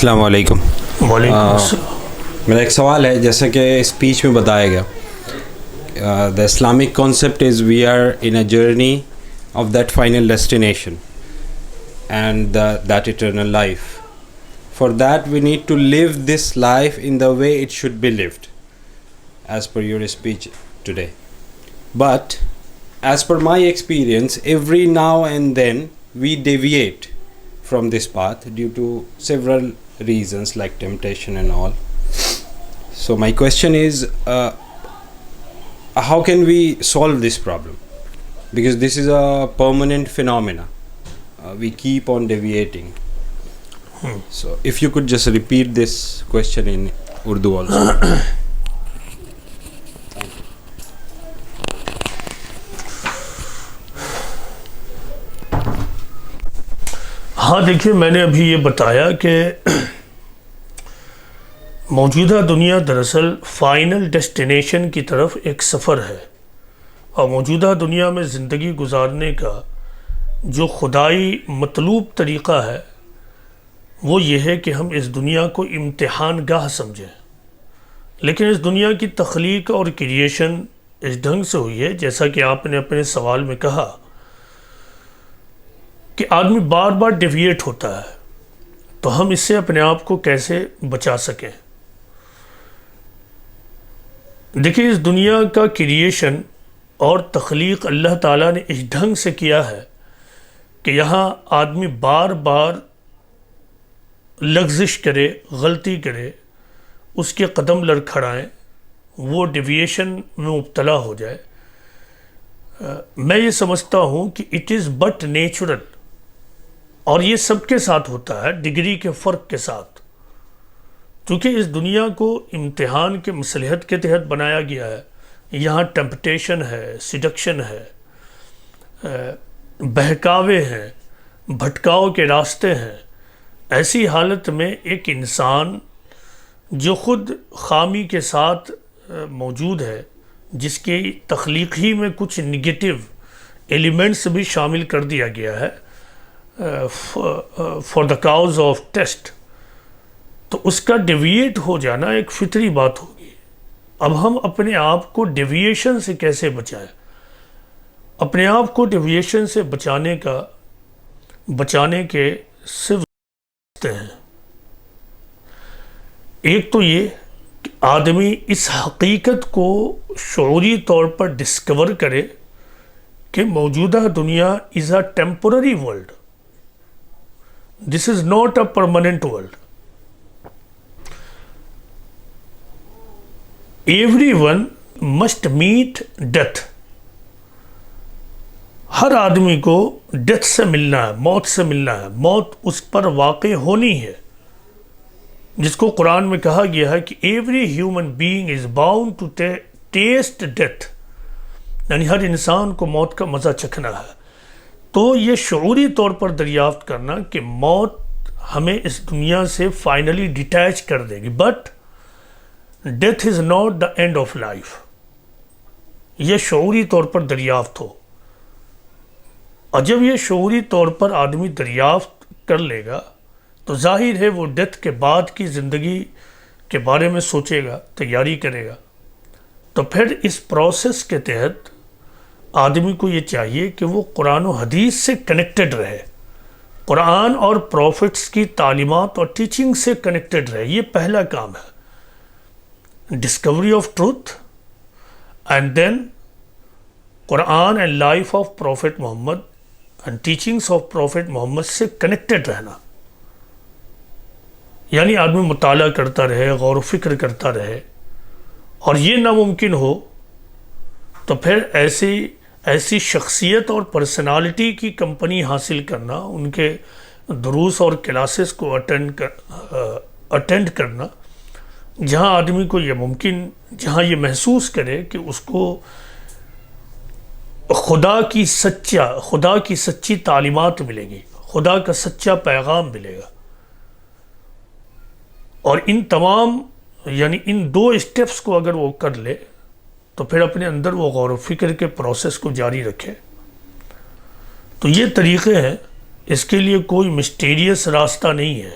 السلام علیکم. وعلیکم السلام. میرا ایک سوال ہے، جیسا کہ اسپیچ میں بتایا گیا، the Islamic concept is we are in a journey of that final destination and that eternal life. For that we need to live this life in the way it should be lived, as per your speech today. But as per my experience, every now and then we deviate from this path due to several reasons like temptation and all. So my question is, how can we solve this problem? Because this is a permanent phenomena. We keep on deviating. So if you could just repeat this question in Urdu also. ہاں دیکھیے، میں نے ابھی یہ بتایا کہ موجودہ دنیا دراصل فائنل ڈیسٹینیشن کی طرف ایک سفر ہے، اور موجودہ دنیا میں زندگی گزارنے کا جو خدائی مطلوب طریقہ ہے وہ یہ ہے کہ ہم اس دنیا کو امتحان گاہ سمجھیں. لیکن اس دنیا کی تخلیق اور کریشن اس ڈھنگ سے ہوئی ہے، جیسا کہ آپ نے اپنے سوال میں کہا، کہ آدمی بار بار ڈیویٹ ہوتا ہے. تو ہم اس سے اپنے آپ کو کیسے بچا سکیں؟ دیکھیے، اس دنیا کا کریشن اور تخلیق اللہ تعالیٰ نے اس ڈھنگ سے کیا ہے کہ یہاں آدمی بار بار لغزش کرے، غلطی کرے، اس کے قدم لڑکھڑائیں، وہ ڈیویشن میں مبتلا ہو جائے. میں یہ سمجھتا ہوں کہ اٹ از بٹ نیچرل، اور یہ سب کے ساتھ ہوتا ہے، ڈگری کے فرق کے ساتھ. چونکہ اس دنیا کو امتحان کے مصلحت کے تحت بنایا گیا ہے. یہاں ٹیمپٹیشن ہے، سیڈکشن ہے، بہکاوے ہیں، بھٹکاؤ کے راستے ہیں. ایسی حالت میں ایک انسان جو خود خامی کے ساتھ موجود ہے، جس کی تخلیقی میں کچھ نگیٹو ایلیمنٹس بھی شامل کر دیا گیا ہے for the cows of test, تو اس کا ڈیویٹ ہو جانا ایک فطری بات ہوگی. اب ہم اپنے آپ کو ڈیویشن سے کیسے بچائیں؟ اپنے آپ کو ڈیویشن سے بچانے کے صرف راستے ہیں. ایک تو یہ کہ آدمی اس حقیقت کو شعوری طور پر ڈسکور کرے کہ موجودہ دنیا is a temporary world. This is not a permanent world. Every one must meet death. ہر آدمی کو ڈیتھ سے ملنا ہے، موت سے ملنا ہے. موت اس پر واقع ہونی ہے، جس کو قرآن میں کہا گیا ہے کہ every human being is bound to taste death, یعنی ہر انسان کو موت کا مزہ چکھنا ہے. تو یہ شعوری طور پر دریافت کرنا کہ موت ہمیں اس دنیا سے فائنلی ڈیٹیچ کر دے گی، but death is not the and of life. یہ شعوری طور پر دریافت ہو، اور جب یہ شعوری طور پر آدمی دریافت کر لے گا تو ظاہر ہے وہ ڈیتھ کے بعد کی زندگی کے بارے میں سوچے گا، تیاری کرے گا. تو پھر اس پروسیس کے تحت آدمی کو یہ چاہیے کہ وہ قرآن و حدیث سے کنیکٹڈ رہے، قرآن اور پروفٹس کی تعلیمات اور ٹیچنگ سے کنیکٹڈ رہے. یہ پہلا کام ہے، ڈسکوری آف ٹروتھ، اینڈ دین Quran and life of prophet محمد اینڈ ٹیچنگس آف پروفٹ محمد سے کنیکٹڈ رہنا. یعنی آدمی مطالعہ کرتا رہے، غور و فکر کرتا رہے. اور یہ ناممکن ہو تو پھر ایسی شخصیت اور پرسنالٹی کی کمپنی حاصل کرنا، ان کے دروس اور کلاسز کو اٹینڈ کرنا، جہاں آدمی کو جہاں یہ محسوس کرے کہ اس کو خدا کی سچی تعلیمات ملے گی، خدا کا سچا پیغام ملے گا. اور ان تمام یعنی ان دو اسٹیپس کو اگر وہ کر لے تو پھر اپنے اندر وہ غور و فکر کے پروسیس کو جاری رکھے. تو یہ طریقے ہیں، اس کے لیے کوئی مسٹیریس راستہ نہیں ہے.